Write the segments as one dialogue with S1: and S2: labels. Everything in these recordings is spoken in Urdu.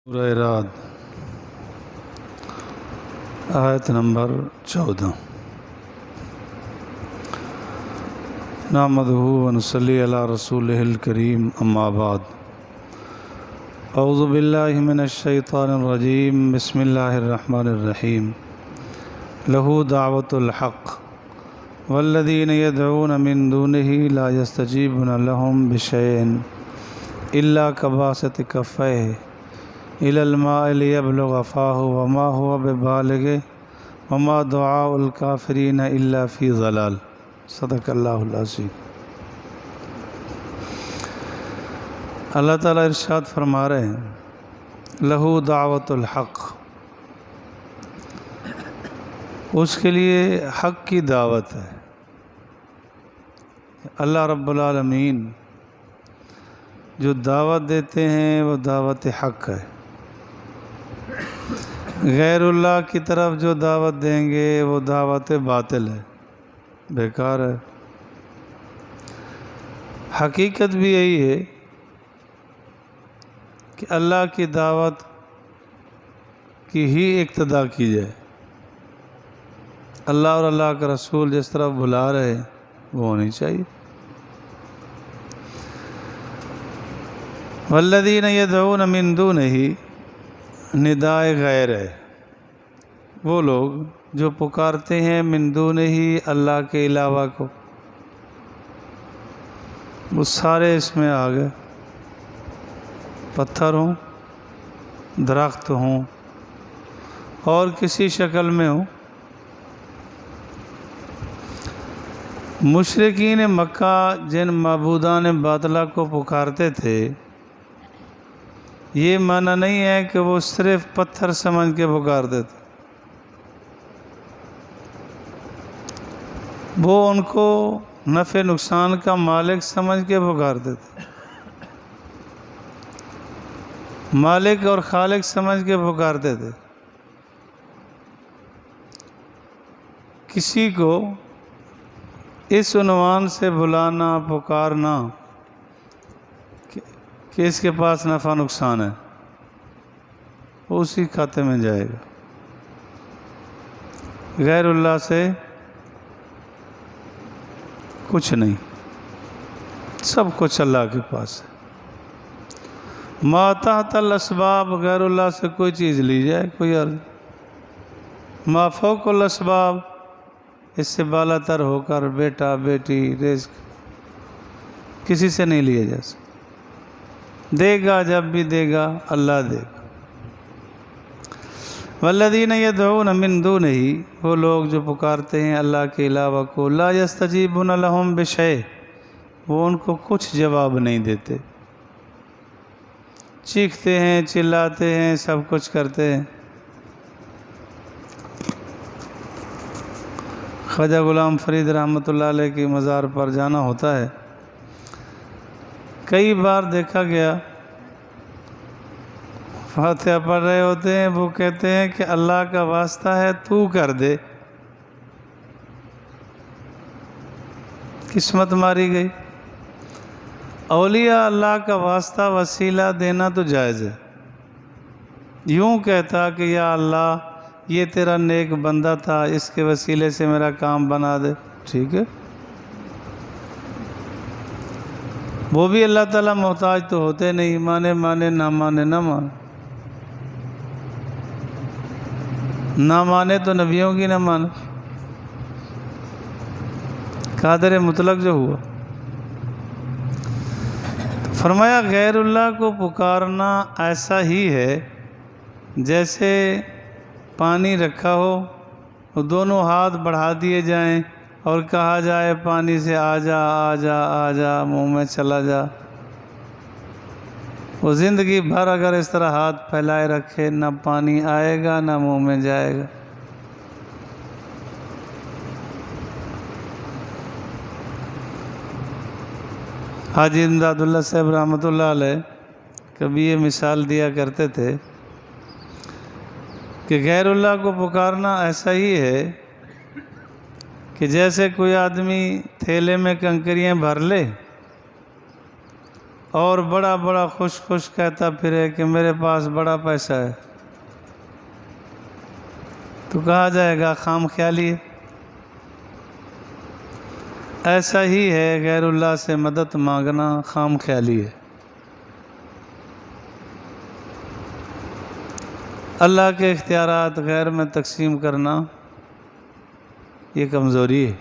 S1: سورہ رعد آیت نمبر 14 نحمدہ ونصلی علی رسولہ الکریم اما بعد اعوذ باللہ من الشیطان الرجیم بسم اللہ الرحمن الرحیم لہ دعوت الحق والذین یدعون من دونہ لا یستجیبون لهم بشیء الا کباسط کفیہ إلى الماء ليبلغ فاه وما هو ببالغه وما دعاء الكافرين إلا في ضلال صدق اللہ العظیم۔ اللہ تعالیٰ ارشاد فرما رہے ہیں لہو دعوت الحق، اس کے لیے حق کی دعوت ہے۔ اللہ رب العالمین جو دعوت دیتے ہیں وہ دعوت حق ہے۔ غیر اللہ کی طرف جو دعوت دیں گے وہ دعوت باطل ہے، بیکار ہے۔ حقیقت بھی یہی ہے کہ اللہ کی دعوت کی ہی اقتدا کی جائے۔ اللہ اور اللہ کا رسول جس طرف بلا رہے وہ ہونی چاہیے۔ والذین یدعون من دونہ ندائے غیر ہے، وہ لوگ جو پکارتے ہیں من دونہ اللہ کے علاوہ کو، وہ سارے اس میں آ گئے، پتھر ہوں، درخت ہوں اور کسی شکل میں ہوں۔ مشرکین مکہ جن معبودان باطلہ کو پکارتے تھے، یہ معنی نہیں ہے کہ وہ صرف پتھر سمجھ کے پکارتے تھے، وہ ان کو نفع نقصان کا مالک سمجھ کے پکارتے تھے، مالک اور خالق سمجھ کے پکارتے تھے۔ کسی کو اس عنوان سے بلانا پکارنا کہ اس کے پاس نفع نقصان ہے، وہ اسی کھاتے میں جائے گا۔ غیر اللہ سے کچھ نہیں، سب کچھ اللہ کے پاس ہے۔ ما تحت الاسباب، غیر اللہ سے کوئی چیز لی جائے کوئی عرض۔ ما فوق الاسباب، اس سے بالا تر ہو کر بیٹا بیٹی رزق کسی سے نہیں لیا جا سکتا۔ دے گا جب بھی دے گا اللہ دے گا۔ والذین یدعون من دونہ، وہ لوگ جو پکارتے ہیں اللہ کے علاوہ کو، لا یستجیبون لهم بشیء، وہ ان کو کچھ جواب نہیں دیتے، چیختے ہیں چلاتے ہیں سب کچھ کرتے ہیں۔ خواجہ غلام فرید رحمۃ اللہ علیہ کی مزار پر جانا ہوتا ہے، کئی بار دیکھا گیا فاتحہ پڑھ رہے ہوتے ہیں، وہ کہتے ہیں کہ اللہ کا واسطہ ہے تو کر دے۔ قسمت ماری گئی۔ اولیاء اللہ کا واسطہ وسیلہ دینا تو جائز ہے، یوں کہتا کہ یا اللہ یہ تیرا نیک بندہ تھا، اس کے وسیلے سے میرا کام بنا دے، ٹھیک ہے۔ وہ بھی اللہ تعالیٰ محتاج تو ہوتے نہیں، مانے مانے نہ مانے نہ مانے، نہ مانے تو نبیوں کی نہ مانے۔ قادر مطلق جو ہوا، فرمایا غیر اللہ کو پکارنا ایسا ہی ہے جیسے پانی رکھا ہو، وہ دونوں ہاتھ بڑھا دیے جائیں اور کہا جائے پانی سے آ جا آ جا آ جا، منہ میں چلا جا۔ وہ زندگی بھر اگر اس طرح ہاتھ پھیلائے رکھے، نہ پانی آئے گا نہ منہ میں جائے گا۔ حاجی امداد اللہ صاحب رحمۃ اللہ علیہ کبھی یہ مثال دیا کرتے تھے کہ غیر اللہ کو پکارنا ایسا ہی ہے کہ جیسے کوئی آدمی تھیلے میں کنکریاں بھر لے اور بڑا بڑا خوش خوش کہتا پھرے کہ میرے پاس بڑا پیسہ ہے، تو کہا جائے گا خام خیالی ہے۔ ایسا ہی ہے غیر اللہ سے مدد مانگنا خام خیالی ہے۔ اللہ کے اختیارات غیر میں تقسیم کرنا یہ کمزوری ہے۔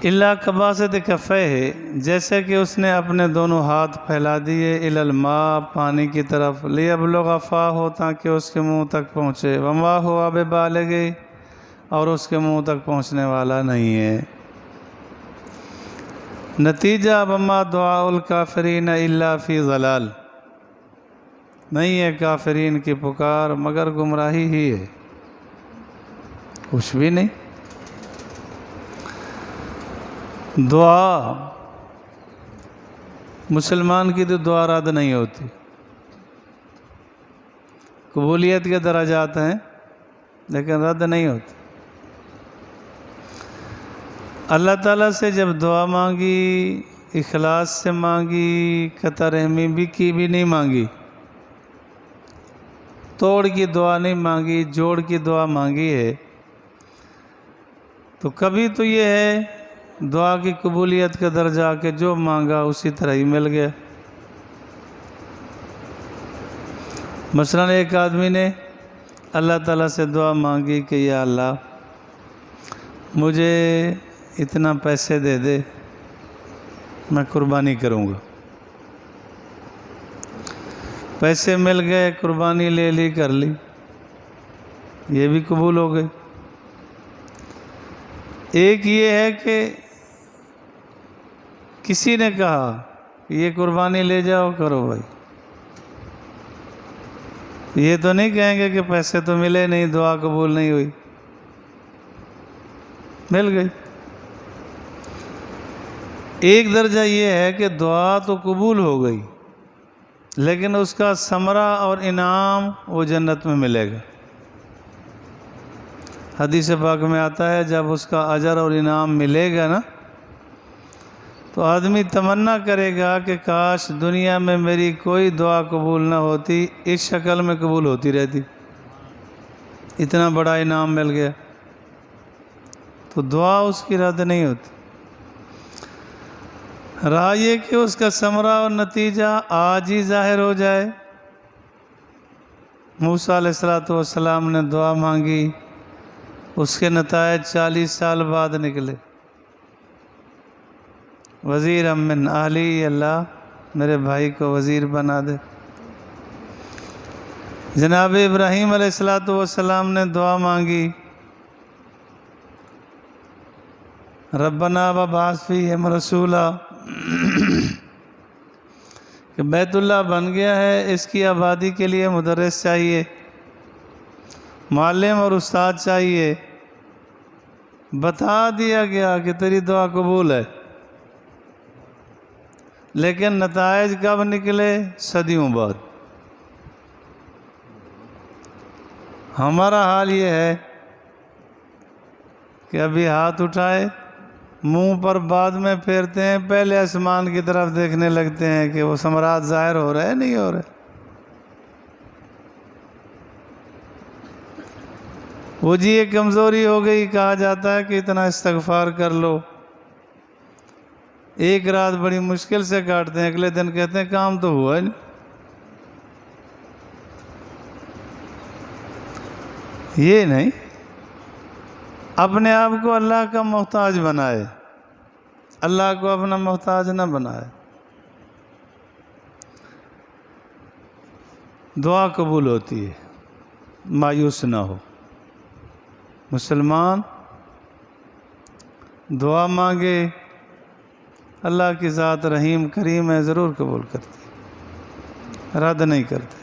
S1: اللہ کباسط کفہ ہے، جیسے کہ اس نے اپنے دونوں ہاتھ پھیلا دیے الی الماء پانی کی طرف، لیبلغ فاہ تاکہ اس کے منہ تک پہنچے، وما ہوا ببالغ اور اس کے منہ تک پہنچنے والا نہیں ہے۔ نتیجہ وما دعاء الکافرین الا فی ضلال، نہیں ہے کافرین کی پکار مگر گمراہی ہی ہے، کچھ بھی نہیں۔ دعا مسلمان کی تو دعا رد نہیں ہوتی، قبولیت کے درجات ہیں لیکن رد نہیں ہوتی۔ اللہ تعالیٰ سے جب دعا مانگی، اخلاص سے مانگی، قطع رحمی بھی کی بھی نہیں مانگی، توڑ کی دعا نہیں مانگی، جوڑ کی دعا مانگی ہے، تو کبھی تو یہ ہے دعا کی قبولیت کا درجہ کہ جو مانگا اسی طرح ہی مل گیا۔ مثلاً ایک آدمی نے اللہ تعالیٰ سے دعا مانگی کہ یا اللہ مجھے اتنا پیسے دے دے، میں قربانی کروں گا۔ پیسے مل گئے، قربانی لے لی، کر لی، یہ بھی قبول ہو گئے۔ ایک یہ ہے کہ کسی نے کہا کہ یہ قربانی لے جاؤ، کرو بھائی، یہ تو نہیں کہیں گے کہ پیسے تو ملے نہیں، دعا قبول نہیں ہوئی، مل گئی۔ ایک درجہ یہ ہے کہ دعا تو قبول ہو گئی لیکن اس کا ثمرہ اور انعام وہ جنت میں ملے گا۔ حدیث پاک میں آتا ہے جب اس کا اجر اور انعام ملے گا نا تو آدمی تمنا کرے گا کہ کاش دنیا میں میری کوئی دعا قبول نہ ہوتی، اس شکل میں قبول ہوتی رہتی، اتنا بڑا انعام مل گیا۔ تو دعا اس کی رد نہیں ہوتی۔ رہا یہ کہ اس کا ثمرہ اور نتیجہ آج ہی ظاہر ہو جائے۔ موسیٰ علیہ السلام نے دعا مانگی، اس کے نتائج 40 سال بعد نکلے۔ وزیر من اہلی، اللہ میرے بھائی کو وزیر بنا دے۔ جناب ابراہیم علیہ السلام نے دعا مانگی، ربنا وبعث فیہم رسولا، کہ بیت اللہ بن گیا ہے، اس کی آبادی کے لیے مدرس چاہیے، معلم اور استاد چاہیے۔ بتا دیا گیا کہ تیری دعا قبول ہے، لیکن نتائج کب نکلے؟ صدیوں بعد۔ ہمارا حال یہ ہے کہ ابھی ہاتھ اٹھائے، منہ پر بعد میں پھیرتے ہیں، پہلے آسمان کی طرف دیکھنے لگتے ہیں کہ وہ ثمرات ظاہر ہو رہے نہیں ہو رہے۔ وہ جی ایک کمزوری ہو گئی، کہا جاتا ہے کہ اتنا استغفار کر لو، ایک رات بڑی مشکل سے کاٹتے ہیں، اگلے دن کہتے ہیں کام تو ہوا نہیں۔ یہ نہیں، اپنے آپ کو اللہ کا محتاج بنائے، اللہ کو اپنا محتاج نہ بنائے۔ دعا قبول ہوتی ہے، مایوس نہ ہو۔ مسلمان دعا مانگے، اللہ کی ذات رحیم کریم ہے، ضرور قبول کرتی، رد نہیں کرتے۔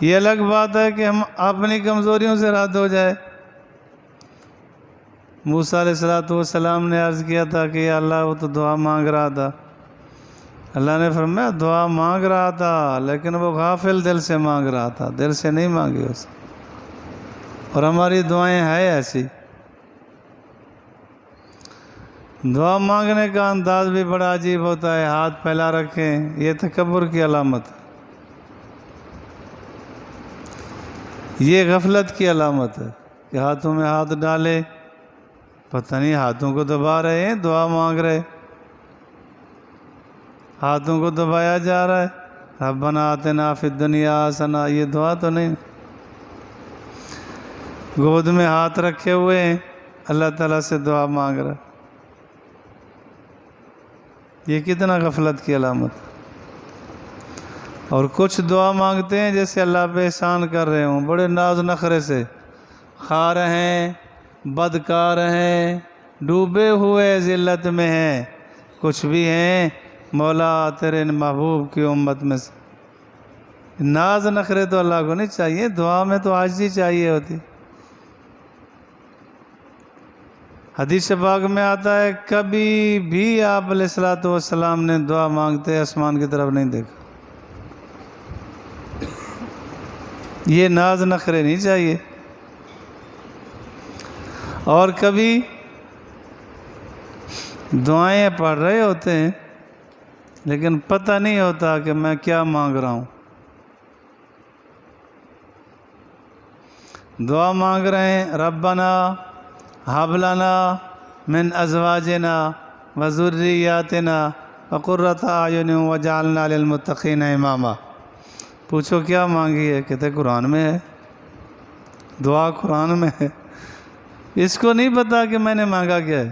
S1: یہ الگ بات ہے کہ ہم اپنی کمزوریوں سے رد ہو جائے۔ موسیٰ علیہ السلام نے عرض کیا تھا کہ یا اللہ وہ تو دعا مانگ رہا تھا، اللہ نے فرمایا دعا مانگ رہا تھا لیکن وہ غافل دل سے مانگ رہا تھا، دل سے نہیں مانگی اس۔ اور ہماری دعائیں ہیں ایسی۔ دعا مانگنے کا انداز بھی بڑا عجیب ہوتا ہے، ہاتھ پھیلا رکھیں، یہ تکبر کی علامت ہے، یہ غفلت کی علامت ہے کہ ہاتھوں میں ہاتھ ڈالے، پتہ نہیں ہاتھوں کو دبا رہے ہیں، دعا مانگ رہے، ہاتھوں کو دبایا جا رہا ہے، ربنا آتنا فی الدنیا حسنہ، یہ دعا تو نہیں، گود میں ہاتھ رکھے ہوئے ہیں، اللہ تعالیٰ سے دعا مانگ رہا ہے، یہ کتنا غفلت کی علامت ہے۔ اور کچھ دعا مانگتے ہیں جیسے اللہ پہ احسان کر رہے ہوں، بڑے ناز نخرے سے، خوار ہیں، بدکار ہیں، ڈوبے ہوئے ذلت میں ہیں، کچھ بھی ہیں مولا تیرے محبوب کی امت میں سے۔ ناز نخرے تو اللہ کو نہیں چاہیے، دعا میں تو عاجزی چاہیے ہوتی۔ حدیث پاک میں آتا ہے کبھی بھی آپ علیہ الصلوۃ والسلام نے دعا مانگتے آسمان کی طرف نہیں دیکھا، یہ ناز نخرے نہیں چاہیے۔ اور کبھی دعائیں پڑھ رہے ہوتے ہیں لیکن پتہ نہیں ہوتا کہ میں کیا مانگ رہا ہوں، دعا مانگ رہے ہیں ربنا ہب لنا من ازواجنا وذریاتنا وقرۃ اعین واجعلنا للمتقین اماما، پوچھو کیا مانگی ہے، کہتے قرآن میں ہے، دعا قرآن میں ہے، اس کو نہیں پتا کہ میں نے مانگا کیا ہے۔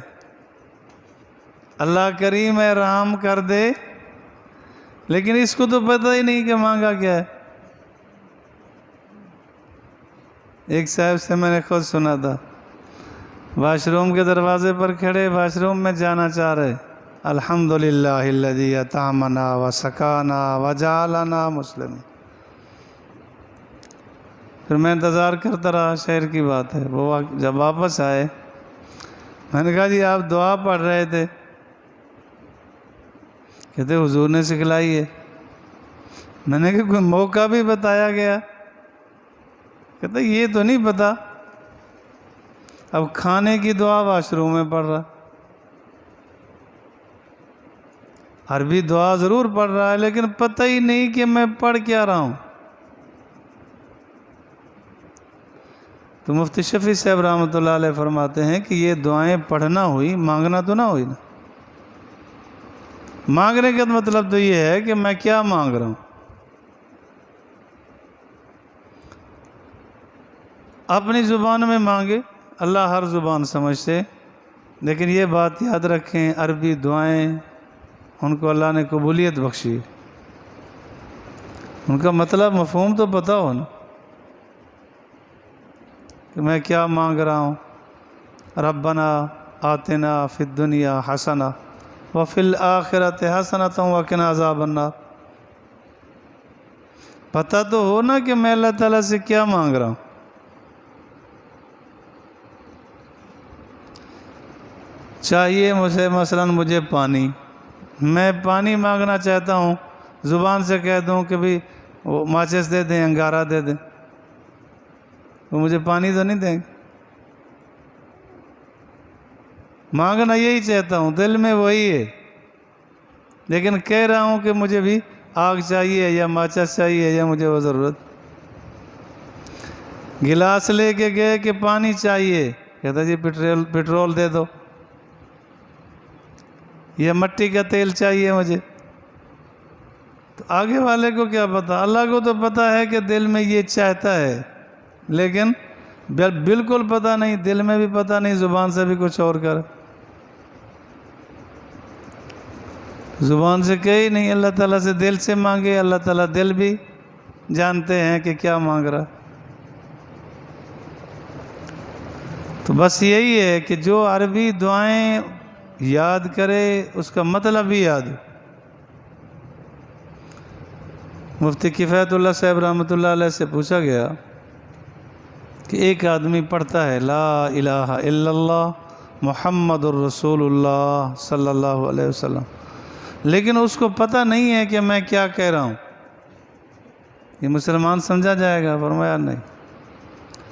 S1: اللہ کریم ہے، رحم کر دے، لیکن اس کو تو پتہ ہی نہیں کہ مانگا کیا ہے۔ ایک صاحب سے میں نے خود سنا تھا، واش روم کے دروازے پر کھڑے، واش روم میں جانا چاہ رہے، الحمدللہ الذی اطعمنا وسقانا وجعلنا مسلمین، پھر میں انتظار کرتا رہا، شہر کی بات ہے، وہ جب واپس آئے میں نے کہا جی آپ دعا پڑھ رہے تھے، کہتے حضور نے سکھلائی ہے، میں نے کہا کوئی موقع بھی بتایا گیا، کہتے یہ تو نہیں پتا، اب کھانے کی دعا واش روم میں پڑھ رہا، عربی دعا ضرور پڑھ رہا ہے لیکن پتہ ہی نہیں کہ میں پڑھ کیا رہا ہوں۔ تو مفتی شفیع صاحب رحمۃ اللہ علیہ فرماتے ہیں کہ یہ دعائیں پڑھنا ہوئی، مانگنا تو نہ ہوئی نا۔ مانگنے کا مطلب تو یہ ہے کہ میں کیا مانگ رہا ہوں۔ اپنی زبان میں مانگے، اللہ ہر زبان سمجھتے، لیکن یہ بات یاد رکھیں عربی دعائیں ان کو اللہ نے قبولیت بخشی، ان کا مطلب مفہوم تو پتہ ہو نا کہ میں کیا مانگ رہا ہوں۔ ربنا آتنا فی الدنیا حسنہ وفی الآخرۃ حسنۃ وقنا عذاب النار، پتہ تو ہو نا کہ میں اللہ تعالیٰ سے کیا مانگ رہا ہوں۔ چاہیے مجھے پانی، میں پانی مانگنا چاہتا ہوں، زبان سے کہہ دوں کہ بھی وہ ماچس دے دیں، انگارہ دے دیں، وہ مجھے پانی تو نہیں دیں گے۔ مانگنا یہی چاہتا ہوں، دل میں وہی ہے، لیکن کہہ رہا ہوں کہ مجھے بھی آگ چاہیے یا ماچس چاہیے یا مجھے وہ ضرورت۔ گلاس لے کے گئے کہ پانی چاہیے، کہتا جی پٹرول دے دو، یہ مٹی کا تیل چاہیے مجھے، تو آگے والے کو کیا پتا، اللہ کو تو پتا ہے کہ دل میں یہ چاہتا ہے، لیکن بالکل پتہ نہیں، دل میں بھی پتہ نہیں، زبان سے بھی کچھ اور کر، زبان سے کہی نہیں، اللہ تعالیٰ سے دل سے مانگے، اللہ تعالیٰ دل بھی جانتے ہیں کہ کیا مانگ رہا۔ تو بس یہی ہے کہ جو عربی دعائیں یاد کرے اس کا مطلب بھی یاد ہو۔ مفتی کفایت اللہ صاحب رحمۃ اللہ علیہ سے پوچھا گیا کہ ایک آدمی پڑھتا ہے لا الہ الا اللہ محمد الرسول اللہ صلی اللہ علیہ وسلم، لیکن اس کو پتہ نہیں ہے کہ میں کیا کہہ رہا ہوں، یہ مسلمان سمجھا جائے گا؟ فرمایا نہیں،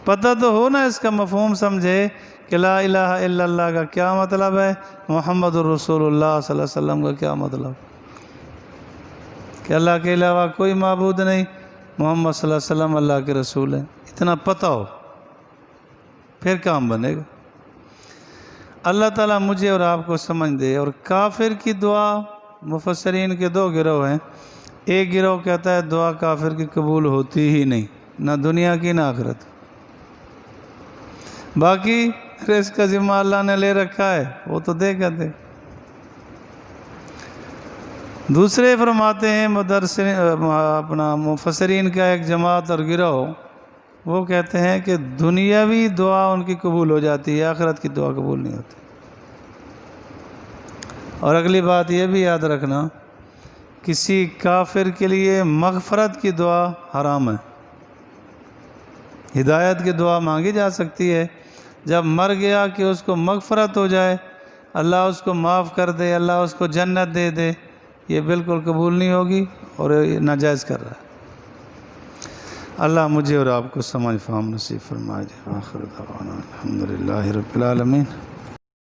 S1: پتہ تو ہو نا، اس کا مفہوم سمجھے کہ لا الہ الا اللہ کا کیا مطلب ہے، محمد الرسول اللہ صلی اللہ علیہ وسلم کا کیا مطلب، کہ اللہ کے علاوہ کوئی معبود نہیں، محمد صلی اللہ علیہ وسلم اللہ کے رسول ہیں، اتنا پتہ ہو پھر کام بنے گا۔ اللہ تعالیٰ مجھے اور آپ کو سمجھ دے۔ اور کافر کی دعا، مفسرین کے دو گروہ ہیں، ایک گروہ کہتا ہے دعا کافر کی قبول ہوتی ہی نہیں، نہ دنیا کی نہ آخرت، باقی رزق کا ذمہ اللہ نے لے رکھا ہے، وہ تو دے گا دے۔ دوسرے فرماتے ہیں مفسرین کا ایک جماعت اور گروہ، وہ کہتے ہیں کہ دنیاوی دعا ان کی قبول ہو جاتی ہے، آخرت کی دعا قبول نہیں ہوتی۔ اور اگلی بات یہ بھی یاد رکھنا، کسی کافر کے لیے مغفرت کی دعا حرام ہے۔ ہدایت کی دعا مانگی جا سکتی ہے، جب مر گیا کہ اس کو مغفرت ہو جائے، اللہ اس کو معاف کر دے، اللہ اس کو جنت دے دے، یہ بالکل قبول نہیں ہوگی اور یہ ناجائز کر رہا ہے۔ اللہ مجھے اور آپ کو سمجھ فہم نصیب فرمائے۔ آخر دعوانا الحمدللہ رب العالمین۔